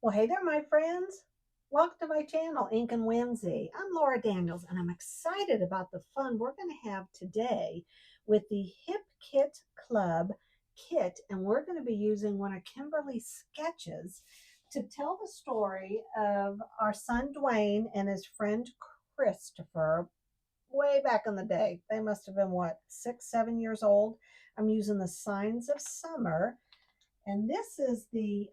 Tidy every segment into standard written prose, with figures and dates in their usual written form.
Well, hey there, my friends. Welcome to my channel, Ink and Whimsy. I'm Laura Daniels, and I'm excited about the fun we're going to have today with the Hip Kit Club kit, and we're going to be using one of Kimberly's sketches to tell the story of our son Dwayne and his friend Christopher way back in the day. They must have been what, 6, 7 years old. I'm using the Signs of Summer, and this is the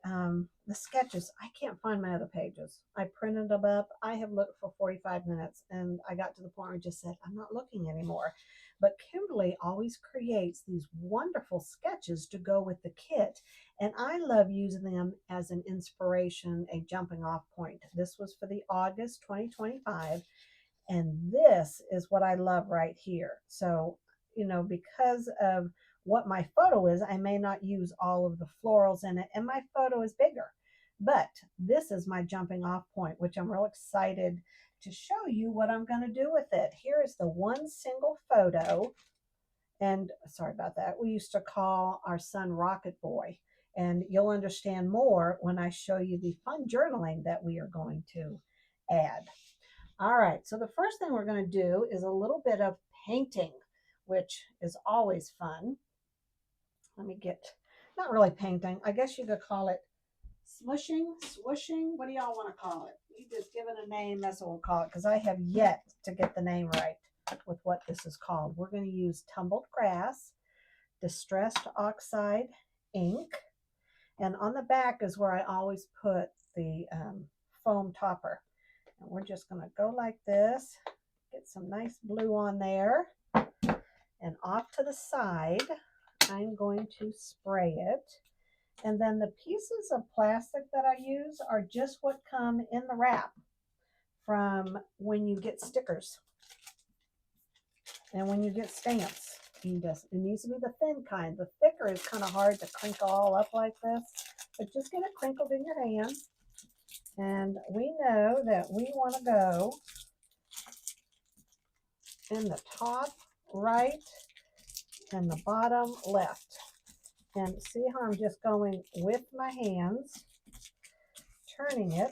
sketches. I can't find my other pages. I printed them up. I have looked for 45 minutes and I got to the point where I just said, I'm not looking anymore. But Kimberly always creates these wonderful sketches to go with the kit. And I love using them as an inspiration, a jumping off point. This was for the August 2025. And this is what I love right here. So, because of what my photo is, I may not use all of the florals in it, and my photo is bigger. But this is my jumping off point, which I'm real excited to show you what I'm going to do with it. Here is the one single photo. And sorry about that. We used to call our son Rocket Boy. And you'll understand more when I show you the fun journaling that we are going to add. All right, so the first thing we're going to do is a little bit of painting, which is always fun. Let me get, not really painting, I guess you could call it smushing, swooshing. What do y'all want to call it? You just give it a name, that's what we'll call it, because I have yet to get the name right with what this is called. We're going to use tumbled grass, distressed oxide ink, and on the back is where I always put the foam topper. And we're just going to go like this, get some nice blue on there, and off to the side, I'm going to spray it. And then the pieces of plastic that I use are just what come in the wrap from when you get stickers and when you get stamps. It needs to be the thin kind. The thicker is kind of hard to crinkle all up like this, but just get it crinkled in your hand. And we know that we want to go in the top right and the bottom left. And see how I'm just going with my hands, turning it.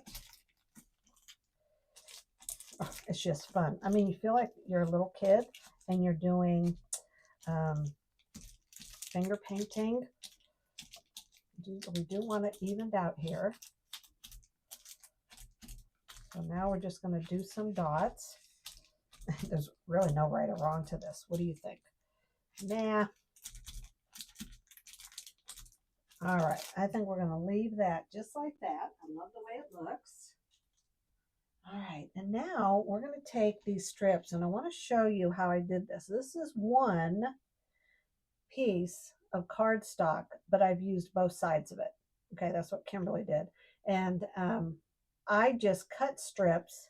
Oh, it's just fun. I mean, you feel like you're a little kid and you're doing finger painting. We do want it evened out here. So now we're just going to do some dots. There's really no right or wrong to this. What do you think? Nah. All right. I think we're going to leave that just like that. I love the way it looks. All right. And now we're going to take these strips, and I want to show you how I did this. This is one piece of cardstock, but I've used both sides of it. Okay. That's what Kimberly did. And I just cut strips,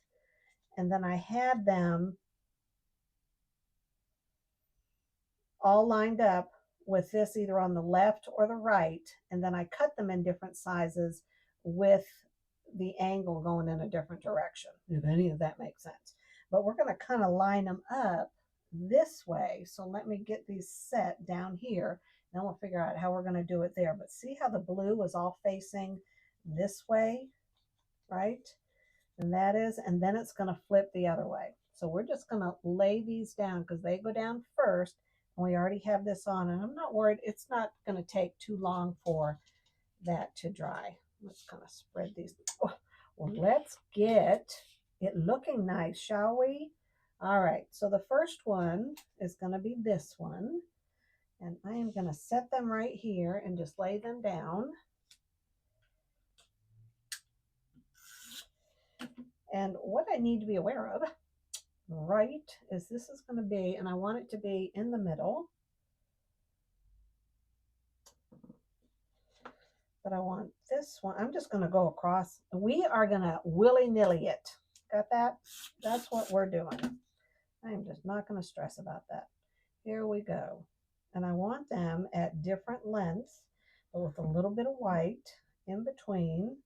and then I had them all lined up with this either on the left or the right, and then I cut them in different sizes with the angle going in a different direction, if any of that makes sense. But we're going to kind of line them up this way. So let me get these set down here, and then we'll figure out how we're going to do it there. But see how the blue is all facing this way, right? And that is, and then it's going to flip the other way. So we're just going to lay these down because they go down first, and we already have this on, and I'm not worried. It's not going to take too long for that to dry. Let's kind of spread these. Oh, well, let's get it looking nice, shall we? All right, so the first one is going to be this one, and I am going to set them right here and just lay them down. And what I need to be aware of, right, is this is going to be, and I want it to be in the middle, but I want this one. I'm just going to go across. We are going to willy-nilly it. Got that? That's what we're doing. I'm just not going to stress about that. Here we go. And I want them at different lengths, but with a little bit of white in between.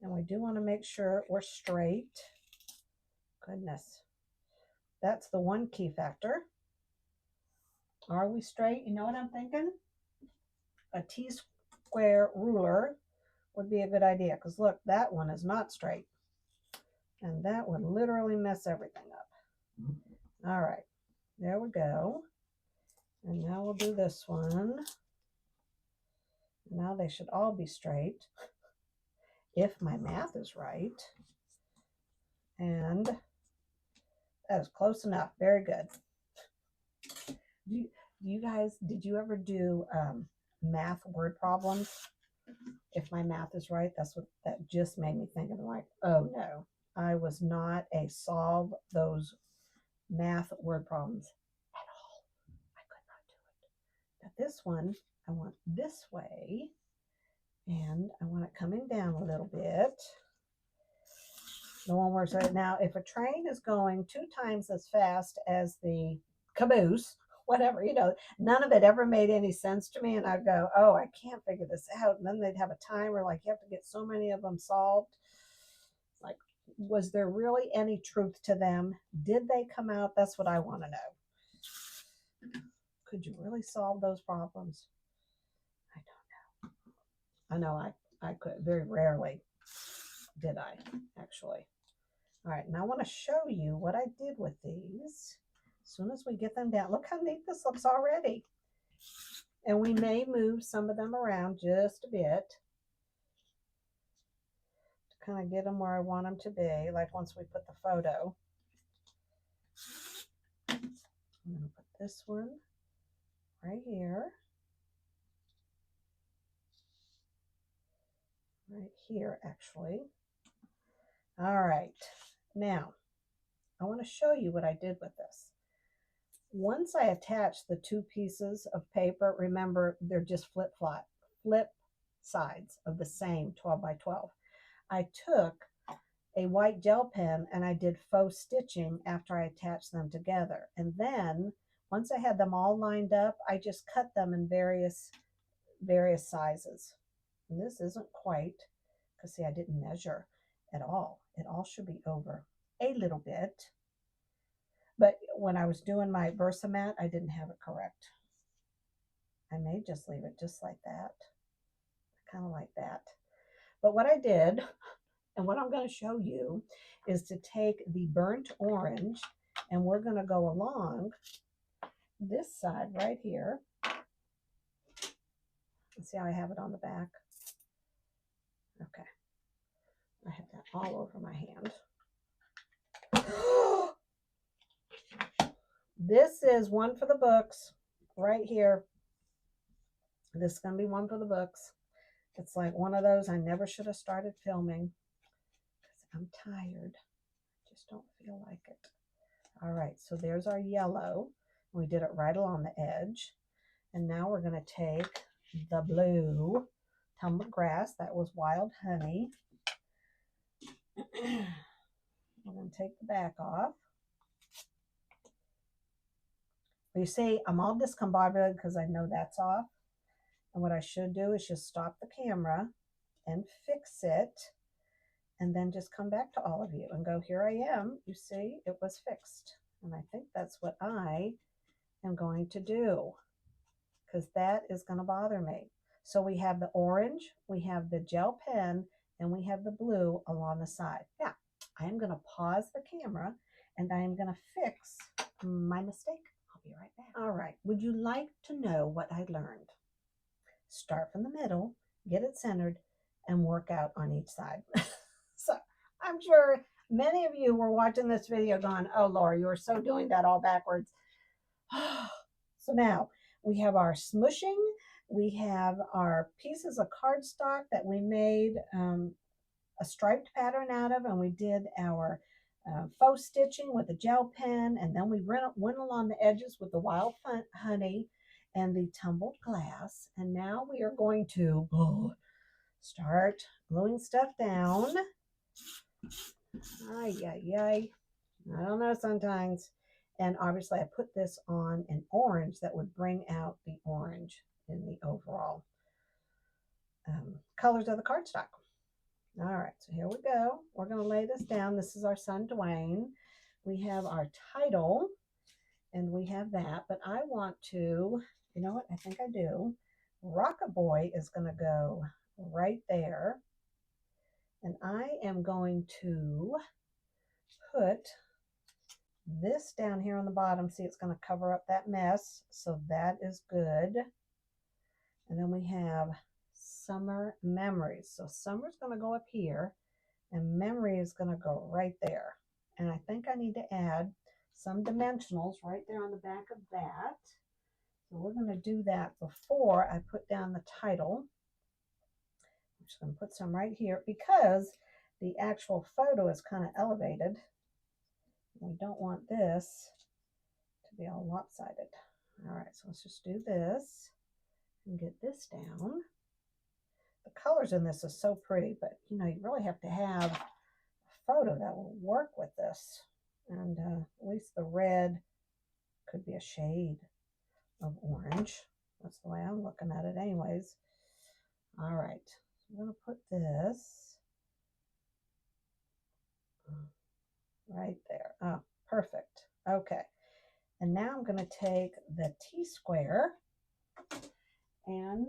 And we do want to make sure we're straight. Goodness. That's the one key factor. Are we straight? You know what I'm thinking? A T-square ruler would be a good idea, because look, that one is not straight. And that would literally mess everything up. All right, there we go. And now we'll do this one. Now they should all be straight, if my math is right. And that is close enough. Very good. You guys, did you ever do math word problems? If my math is right, that just made me think of, like, oh no, I was not a solve those math word problems at all. I could not do it. But this one, I want this way, and I want it coming down a little bit. The one where it's now, if a train is going 2 times as fast as the caboose, whatever, none of it ever made any sense to me. And I'd go, oh, I can't figure this out. And then they'd have a timer, like, you have to get so many of them solved. Like, was there really any truth to them? Did they come out? That's what I want to know. Could you really solve those problems? I don't know. I know I could. Very rarely did I, actually. All right, now I want to show you what I did with these. As soon as we get them down, look how neat this looks already. And we may move some of them around just a bit to kind of get them where I want them to be, like once we put the photo. I'm going to put this one right here. Right here, actually. All right, now I want to show you what I did with this. Once I attached the 2 pieces of paper, remember they're just flip sides of the same 12 by 12. I took a white gel pen and I did faux stitching after I attached them together. And then once I had them all lined up, I just cut them in various sizes. And this isn't quite, because see, I didn't measure at all. It all should be over a little bit. But when I was doing my Versamat, I didn't have it correct. I may just leave it just like that. Kind of like that. But what I did, and what I'm going to show you, is to take the burnt orange, and we're going to go along this side right here. See how I have it on the back? Okay. I have that all over my hand. This is one for the books right here. This is going to be one for the books. It's like one of those I never should have started filming because I'm tired. I just don't feel like it. All right, so there's our yellow. We did it right along the edge. And now we're going to take the blue tumbled grass. That was wild honey. We're going to take the back off. You see, I'm all discombobulated because I know that's off. And what I should do is just stop the camera and fix it, and then just come back to all of you and go, here I am. You see, it was fixed. And I think that's what I am going to do, because that is going to bother me. So we have the orange, we have the gel pen, and we have the blue along the side. Now, I am going to pause the camera, and I am going to fix my mistake. I'll be right back. All right. Would you like to know what I learned? Start from the middle, get it centered, and work out on each side. So I'm sure many of you were watching this video going, oh, Laura, you are so doing that all backwards. So now we have our smushing. We have our pieces of cardstock that we made a striped pattern out of, and we did our faux stitching with a gel pen, and then we went along the edges with the wild honey and the tumbled glass. And now we are going to start gluing stuff down. Ay, ay, ay. I don't know sometimes. And obviously I put this on an orange that would bring out the orange in the overall colors of the cardstock. All right, so here we go. We're going to lay this down. This is our son, Dwayne. We have our title, and we have that. But I want to, you know what? I think I do. Rocket Boy is going to go right there. And I am going to put this down here on the bottom. See, it's going to cover up that mess. So that is good. And then we have summer memories. So summer's going to go up here and memory is going to go right there. And I think I need to add some dimensionals right there on the back of that. So we're going to do that before I put down the title. I'm just going to put some right here because the actual photo is kind of elevated. We don't want this to be all lopsided. All right, so let's just do this and get this down. The colors in this are so pretty, but you know, you really have to have a photo that will work with this. And at least the red could be a shade of orange. That's the way I'm looking at it anyways. All right, so I'm going to put this right there. Oh, perfect. Okay. And now I'm going to take the T-square and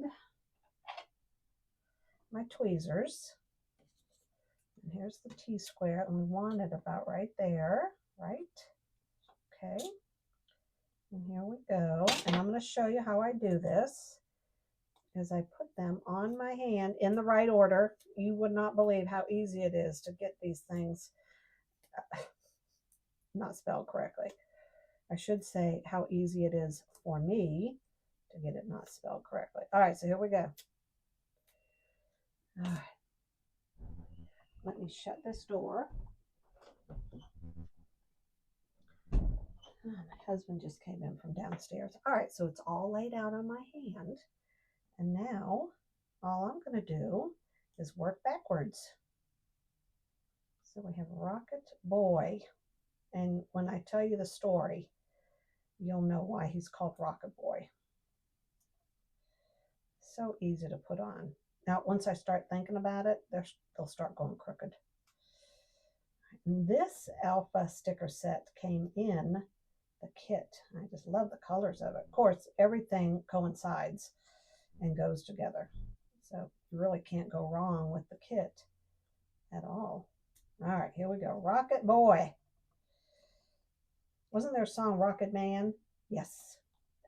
my tweezers. And here's the T-square, and we want it about right there, right? Okay. And here we go. And I'm going to show you how I do this. As I put them on my hand in the right order. You would not believe how easy it is to get these things not spelled correctly. I should say how easy it is for me to get it not spelled correctly. All right, so here we go. All right. Let me shut this door. My husband just came in from downstairs. All right, so it's all laid out on my hand. And now all I'm going to do is work backwards. So we have Rocket Boy. And when I tell you the story, you'll know why he's called Rocket Boy. So easy to put on. Now, once I start thinking about it, they'll start going crooked. And this alpha sticker set came in the kit. I just love the colors of it. Of course, everything coincides and goes together. So you really can't go wrong with the kit at all. All right, here we go. Rocket Boy. Wasn't there a song, Rocket Man? Yes.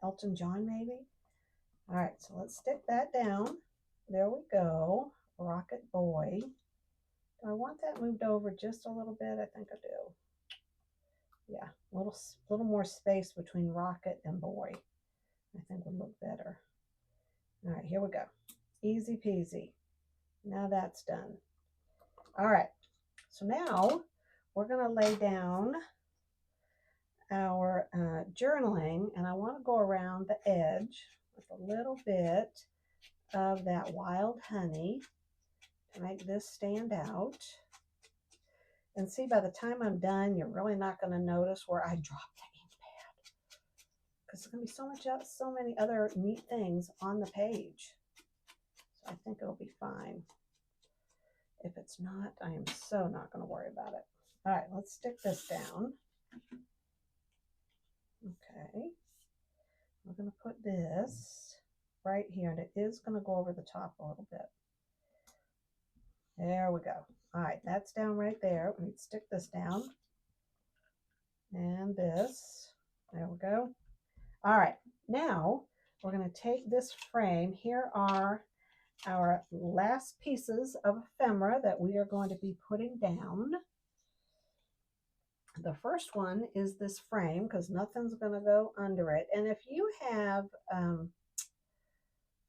Elton John, maybe? All right, so let's stick that down. There we go. Rocket Boy. Do I want that moved over just a little bit? I think I do. Yeah, a little more space between Rocket and Boy. I think would look better. All right, here we go. Easy peasy. Now that's done. All right, so now we're going to lay down our journaling, and I want to go around the edge with a little bit of that wild honey to make this stand out. And see, by the time I'm done, you're really not going to notice where I dropped the ink pad, because there's going to be so much else, so many other neat things on the page. So I think it'll be fine. If it's not, I am so not going to worry about it. All right, let's stick this down. Okay, we're going to put this right here, and it is going to go over the top a little bit. There we go. All right, that's down right there. Let me stick this down. And this. There we go. All right, now we're going to take this frame. Here are our last pieces of ephemera that we are going to be putting down. The first one is this frame, because nothing's going to go under it. And if you have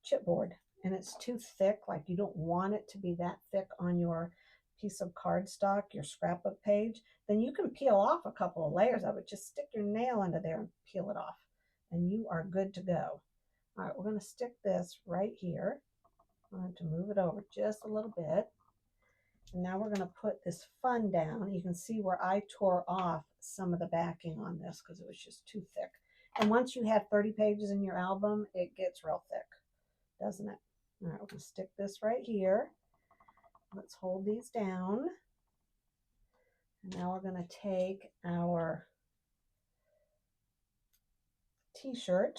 chipboard and it's too thick, like you don't want it to be that thick on your piece of cardstock, your scrapbook page, then you can peel off a couple of layers of it. Just stick your nail into there and peel it off, and you are good to go. All right, we're going to stick this right here. I'm going to move it over just a little bit. And now we're going to put this fun down. You can see where I tore off some of the backing on this because it was just too thick. And once you have 30 pages in your album, it gets real thick, doesn't it? All right, we're going to stick this right here. Let's hold these down. And now we're going to take our t-shirt.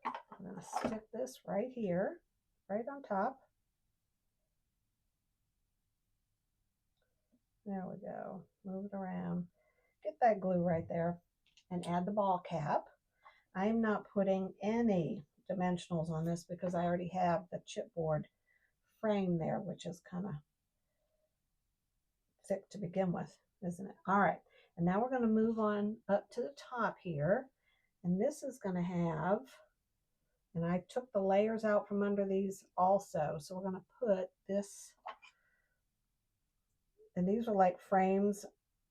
I'm going to stick this right here. right on top. There we go. Move it around. Get that glue right there and add the ball cap. I'm not putting any dimensionals on this because I already have the chipboard frame there, which is kind of thick to begin with, isn't it? All right, and now we're going to move on up to the top here, and this is going to have, and I took the layers out from under these also, so we're going to put this, and these are like frames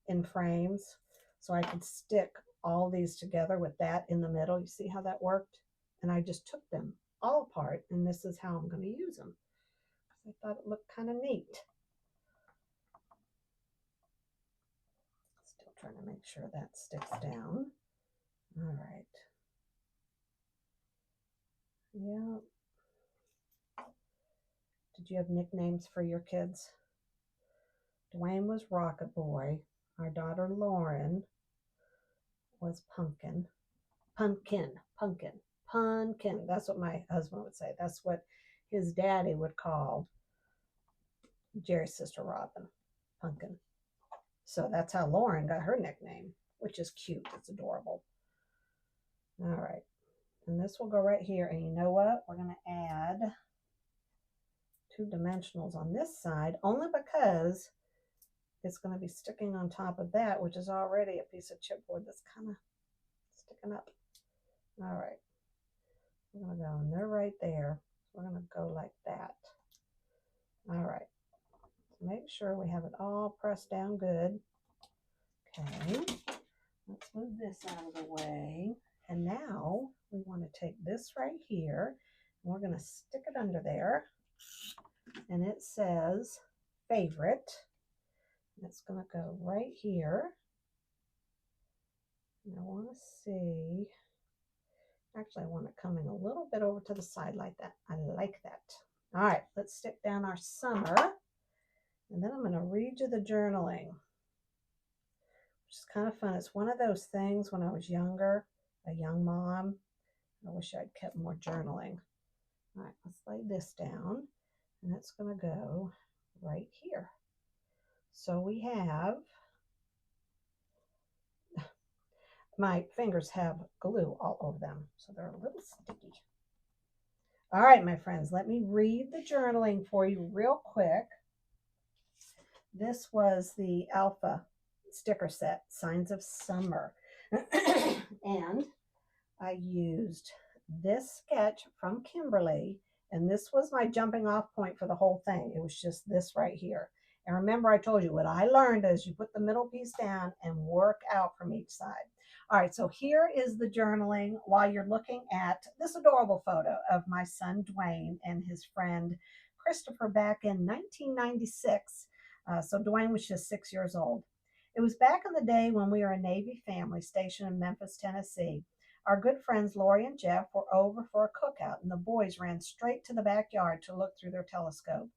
in frames, so I could stick all these together with that in the middle. You see how that worked? And I just took them all apart, and this is how I'm going to use them. I thought it looked kind of neat. Still trying to make sure that sticks down. All right. Yeah. Did you have nicknames for your kids? Dwayne was Rocket Boy. Our daughter Lauren was Pumpkin. Pumpkin. That's what my husband would say. That's what his daddy would call Jerry's sister Robin. Pumpkin. So that's how Lauren got her nickname, which is cute. It's adorable. All right. And this will go right here. And you know what? We're going to add 2 dimensionals on this side, only because it's going to be sticking on top of that, which is already a piece of chipboard that's kind of sticking up. All right. We're going to go, and they're right there. We're going to go like that. All right. Make sure we have it all pressed down good. Okay. Let's move this out of the way. And now we want to take this right here, and we're going to stick it under there. And it says favorite. And it's going to go right here. And I want to see, actually I want it coming a little bit over to the side like that. I like that. All right, let's stick down our summer. And then I'm going to read you the journaling, which is kind of fun. It's one of those things when I was younger, a young mom. I wish I'd kept more journaling. All right, let's lay this down, and it's going to go right here. So we have, my fingers have glue all over them, so they're a little sticky. All right, my friends, let me read the journaling for you real quick. This was the Alpha sticker set, Signs of Summer. And I used this sketch from Kimberly, and this was my jumping off point for the whole thing. It was just this right here. And remember, I told you what I learned is you put the middle piece down and work out from each side. All right, so here is the journaling while you're looking at this adorable photo of my son Dwayne and his friend Christopher back in 1996. So Dwayne was just 6 years old. It was back in the day when we were a Navy family stationed in Memphis, Tennessee. Our good friends Lori and Jeff were over for a cookout, and the boys ran straight to the backyard to look through their telescope.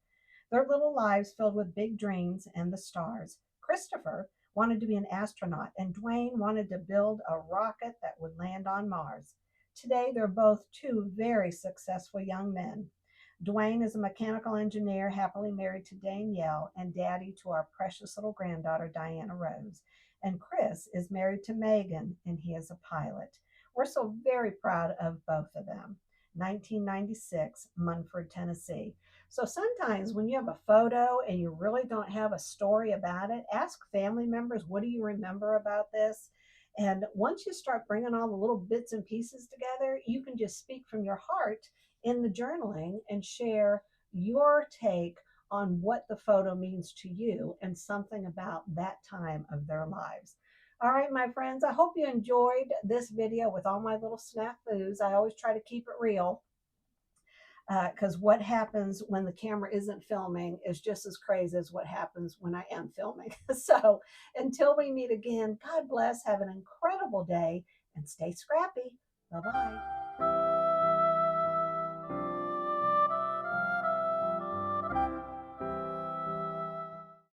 Their little lives filled with big dreams and the stars. Christopher wanted to be an astronaut, and Dwayne wanted to build a rocket that would land on Mars. Today, they're both 2 very successful young men. Dwayne is a mechanical engineer, happily married to Danielle, and daddy to our precious little granddaughter, Diana Rose. And Chris is married to Megan, and he is a pilot. We're so very proud of both of them. 1996, Munford, Tennessee. So sometimes when you have a photo and you really don't have a story about it, ask family members, what do you remember about this? And once you start bringing all the little bits and pieces together, you can just speak from your heart in the journaling and share your take on what the photo means to you and something about that time of their lives. All right, my friends, I hope you enjoyed this video with all my little snafus. I always try to keep it real because what happens when the camera isn't filming is just as crazy as what happens when I am filming. So until we meet again, God bless, have an incredible day, and stay scrappy. Bye-bye.